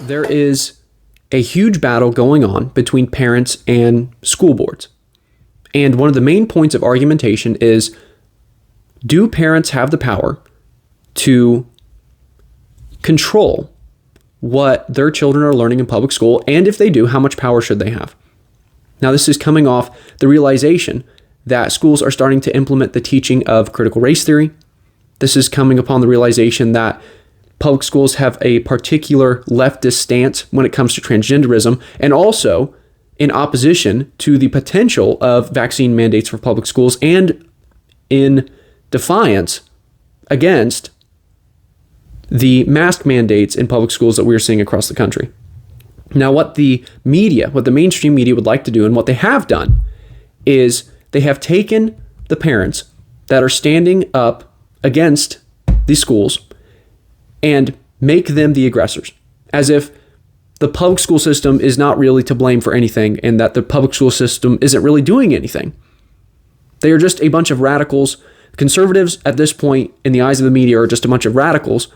there is a huge battle going on between parents and school boards. And one of the main points of argumentation is, do parents have the power to control what their children are learning in public school? And if they do, how much power should they have? Now, this is coming off the realization that schools are starting to implement the teaching of critical race theory. This is coming upon the realization that public schools have a particular leftist stance when it comes to transgenderism, and also in opposition to the potential of vaccine mandates for public schools, and in defiance against the mask mandates in public schools that we're seeing across the country. Now, what the mainstream media would like to do, and what they have done, is they have taken the parents that are standing up against these schools and make them the aggressors, as if the public school system is not really to blame for anything and that the public school system isn't really doing anything. They are just a bunch of radicals. Conservatives at this point, in the eyes of the media, are just a bunch of radicals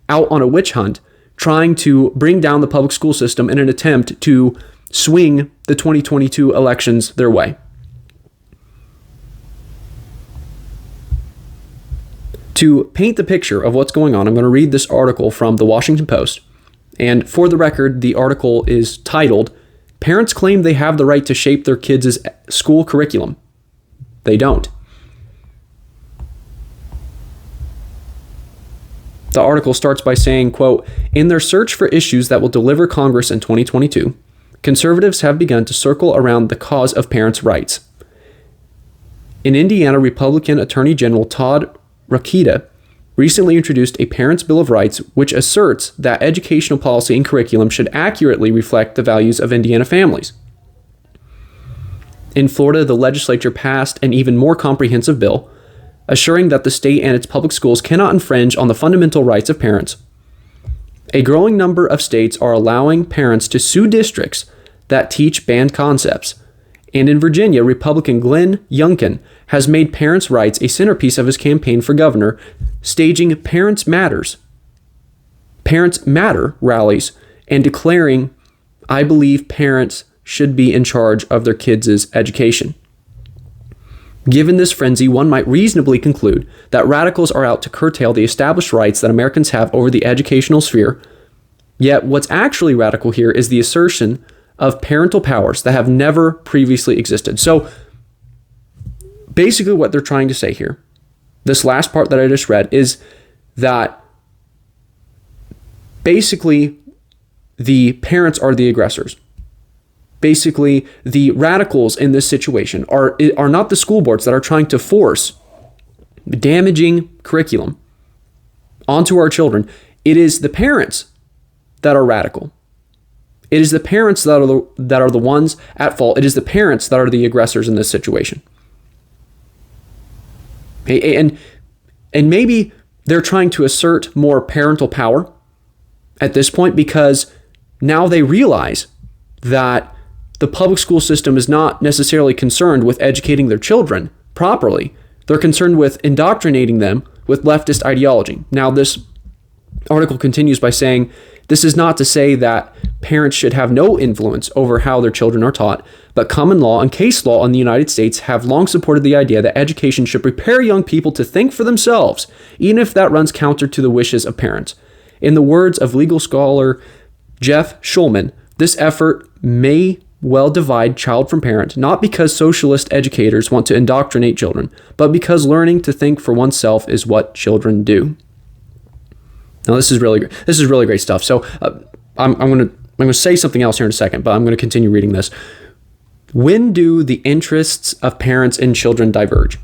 out on a witch hunt, trying to bring down the public school system in an attempt to swing the 2022 elections their way. To paint the picture of what's going on, I'm going to read this article from the Washington Post. And for the record, the article is titled, "Parents Claim They Have the Right to Shape Their Kids' School Curriculum. They Don't." The article starts by saying, quote, "In their search for issues that will deliver Congress in 2022, conservatives have begun to circle around the cause of parents' rights. In Indiana, Republican Attorney General Todd Rokita recently introduced a Parents' Bill of Rights, which asserts that educational policy and curriculum should accurately reflect the values of Indiana families. In Florida, the legislature passed an even more comprehensive bill, assuring that the state and its public schools cannot infringe on the fundamental rights of parents. A growing number of states are allowing parents to sue districts that teach banned concepts. And in Virginia, Republican Glenn Youngkin has made parents' rights a centerpiece of his campaign for governor, staging Parents Matter rallies and declaring, 'I believe parents should be in charge of their kids' education.' Given this frenzy, one might reasonably conclude that radicals are out to curtail the established rights that Americans have over the educational sphere. Yet what's actually radical here is the assertion of parental powers that have never previously existed." So basically what they're trying to say here, this last part that I just read, is that basically the parents are the aggressors. Basically, the radicals in this situation are not the school boards that are trying to force damaging curriculum onto our children. It is the parents that are radical. It is the parents that are the ones at fault. It is the parents that are the aggressors in this situation. And maybe they're trying to assert more parental power at this point because now they realize that the public school system is not necessarily concerned with educating their children properly. They're concerned with indoctrinating them with leftist ideology. Now, this article continues by saying, "This is not to say that parents should have no influence over how their children are taught, but common law and case law in the United States have long supported the idea that education should prepare young people to think for themselves, even if that runs counter to the wishes of parents. In the words of legal scholar Jeff Schulman, this effort may well divide child from parent, not because socialist educators want to indoctrinate children, but because learning to think for oneself is what children do." Now, this is really great stuff. So I'm going to say something else here in a second, but I'm going to continue reading this. When do the interests of parents and children diverge?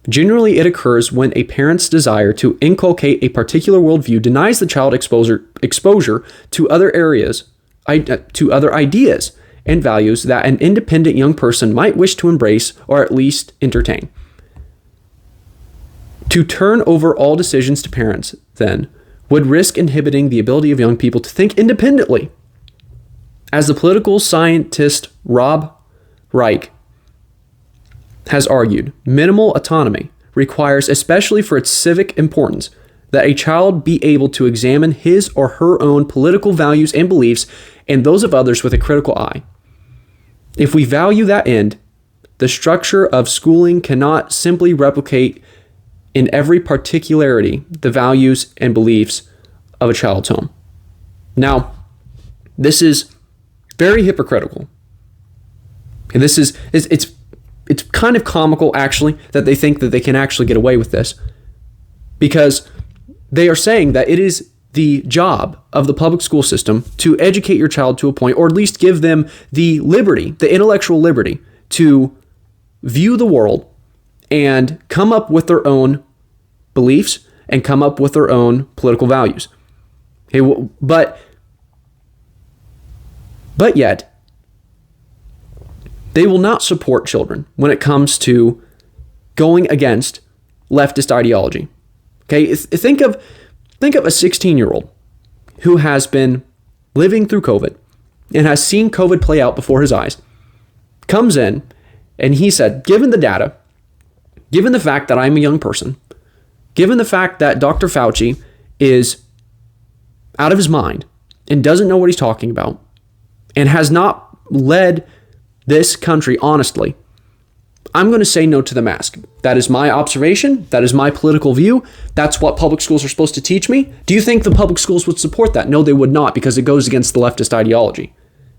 Generally, it occurs when a parent's desire to inculcate a particular worldview denies the child exposure to other ideas and values that an independent young person might wish to embrace or at least entertain. To turn over all decisions to parents, then, would risk inhibiting the ability of young people to think independently. As the political scientist Rob Reich has argued, minimal autonomy requires, especially for its civic importance, that a child be able to examine his or her own political values and beliefs and those of others with a critical eye. If we value that end, the structure of schooling cannot simply replicate in every particularity the values and beliefs of a child's home. Now, this is very hypocritical. And it's kind of comical, actually, that they think that they can actually get away with this, because they are saying that it is the job of the public school system to educate your child to a point, or at least give them the liberty, the intellectual liberty, to view the world and come up with their own beliefs and come up with their own political values. Okay, but yet, they will not support children when it comes to going against leftist ideology. Okay, think of a 16-year-old who has been living through COVID and has seen COVID play out before his eyes, comes in and he said, given the data, given the fact that I'm a young person, given the fact that Dr. Fauci is out of his mind and doesn't know what he's talking about and has not led this country honestly, I'm going to say no to the mask. That is my observation. That is my political view. That's what public schools are supposed to teach me. Do you think the public schools would support that? No, they would not, because it goes against the leftist ideology.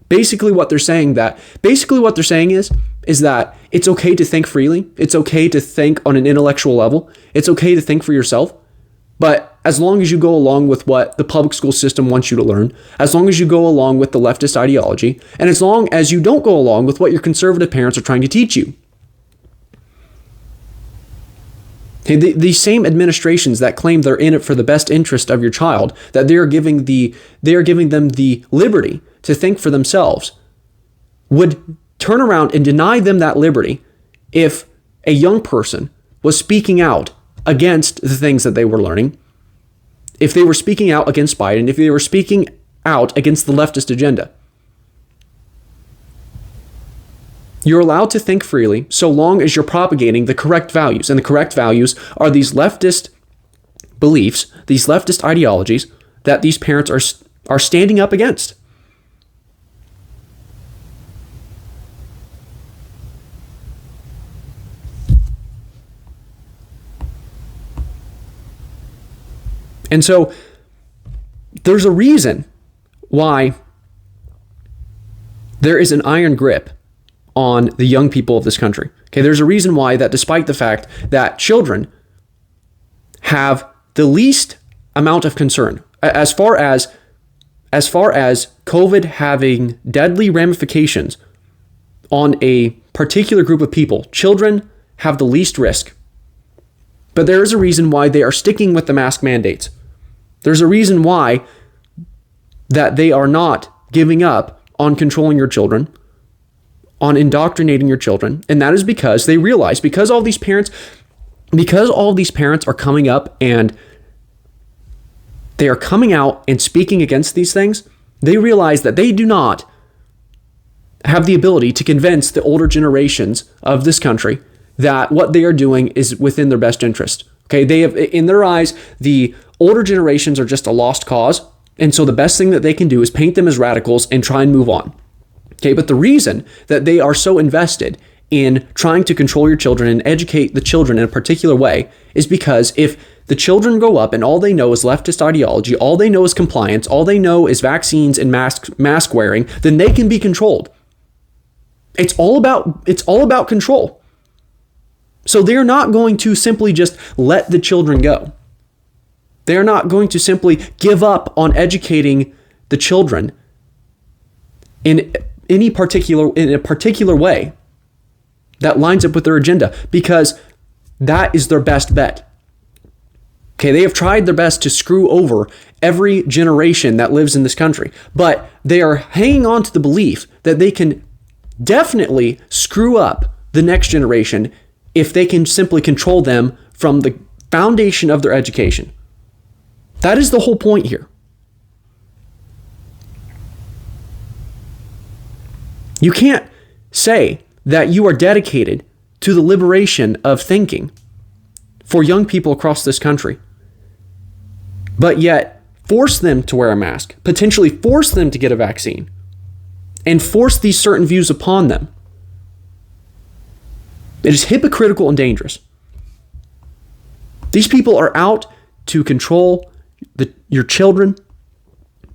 Basically what they're saying is that it's okay to think freely. It's okay to think on an intellectual level. It's okay to think for yourself. But as long as you go along with what the public school system wants you to learn, as long as you go along with the leftist ideology, and as long as you don't go along with what your conservative parents are trying to teach you. Okay, these same administrations that claim they're in it for the best interest of your child, that they are giving them the liberty to think for themselves, would turn around and deny them that liberty if a young person was speaking out against the things that they were learning, if they were speaking out against Biden, if they were speaking out against the leftist agenda. You're allowed to think freely so long as you're propagating the correct values. And the correct values are these leftist beliefs, these leftist ideologies that these parents are standing up against. And so there's a reason why there is an iron grip on the young people of this country. Okay, there's a reason why that despite the fact that children have the least amount of concern as far as COVID having deadly ramifications on a particular group of people, children have the least risk. But there is a reason why they are sticking with the mask mandates. There's a reason why that they are not giving up on controlling your children, on indoctrinating your children, and that is because they realize, because all these parents are coming up and they are coming out and speaking against these things, they realize that they do not have the ability to convince the older generations of this country that what they are doing is within their best interest. Okay, they have, in their eyes, the older generations are just a lost cause, and so the best thing that they can do is paint them as radicals and try and move on. Okay, but the reason that they are so invested in trying to control your children and educate the children in a particular way is because if the children grow up and all they know is leftist ideology, all they know is compliance, all they know is vaccines and mask wearing, then they can be controlled. It's all about control. So they're not going to simply just let the children go. They're not going to simply give up on educating the children in a particular way that lines up with their agenda, because that is their best bet. Okay, they have tried their best to screw over every generation that lives in this country, but they are hanging on to the belief that they can definitely screw up the next generation if they can simply control them from the foundation of their education. That is the whole point here. You can't say that you are dedicated to the liberation of thinking for young people across this country but yet force them to wear a mask, potentially force them to get a vaccine, and force these certain views upon them. It is hypocritical and dangerous. These people are out to control your children.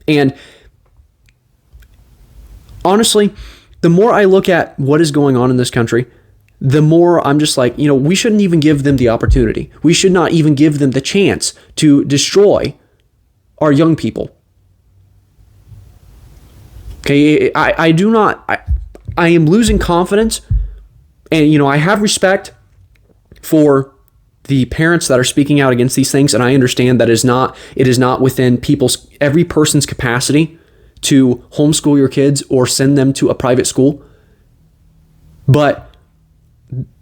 And honestly, the more I look at what is going on in this country, the more I'm just like, we shouldn't even give them the opportunity. We should not even give them the chance to destroy our young people. Okay, I am losing confidence, and I have respect for the parents that are speaking out against these things, and I understand that it is not within every person's capacity to homeschool your kids or send them to a private school. But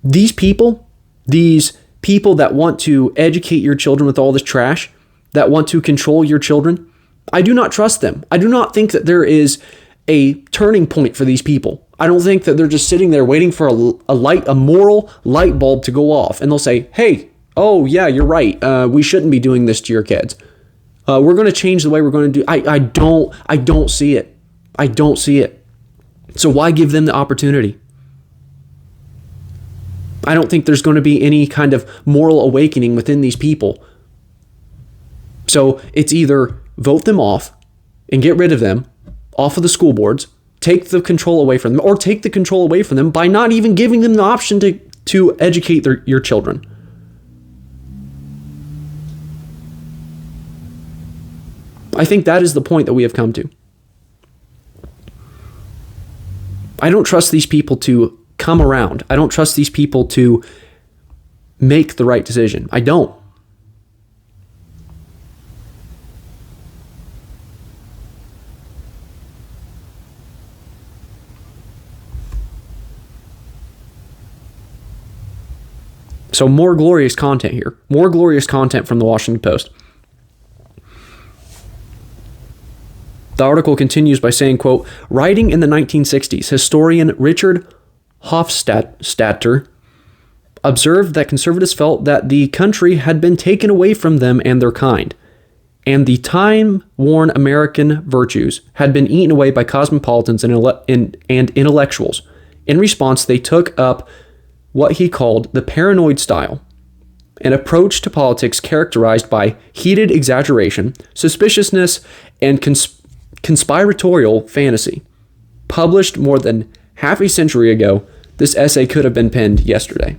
these people that want to educate your children with all this trash, that want to control your children, I do not trust them. I do not think that there is a turning point for these people. I don't think that they're just sitting there waiting for a moral light bulb to go off, and they'll say, "Hey, oh yeah, you're right. We shouldn't be doing this to your kids. We're going to change the way we're going to do." I don't see it. I don't see it. So why give them the opportunity? I don't think there's going to be any kind of moral awakening within these people. So it's either vote them off and get rid of them off of the school boards, take the control away from them, or take the control away from them by not even giving them the option to educate your children. I think that is the point that we have come to. I don't trust these people to come around. I don't trust these people to make the right decision. I don't. So more glorious content here. More glorious content from the Washington Post. The article continues by saying, quote, writing in the 1960s, historian Richard Hofstadter observed that conservatives felt that the country had been taken away from them and their kind, and the time-worn American virtues had been eaten away by cosmopolitans and intellectuals. In response, they took up what he called the paranoid style, an approach to politics characterized by heated exaggeration, suspiciousness, and conspiratorial fantasy. Published more than half a century ago, this essay could have been penned yesterday.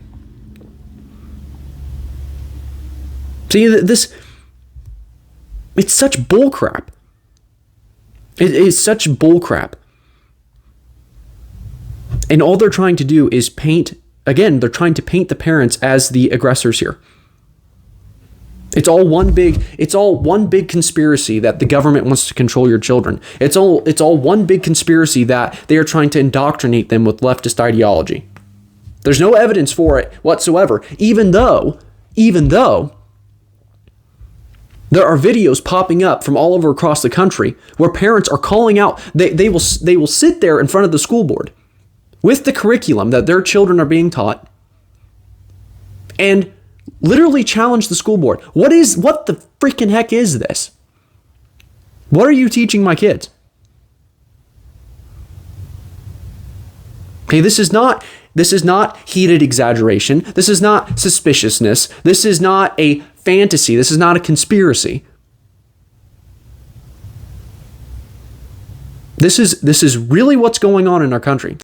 See, it's such bullcrap. It is such bullcrap. And all they're trying to do is they're trying to paint the parents as the aggressors here. It's all one big conspiracy that the government wants to control your children. It's all one big conspiracy that they are trying to indoctrinate them with leftist ideology. There's no evidence for it whatsoever, even though there are videos popping up from all over across the country where parents are calling out. They will sit there in front of the school board with the curriculum that their children are being taught and literally challenge the school board. What the freaking heck is this? What are you teaching my kids? Okay, this is not heated exaggeration. This is not suspiciousness. This is not a fantasy. This is not a conspiracy. This is really what's going on in our country.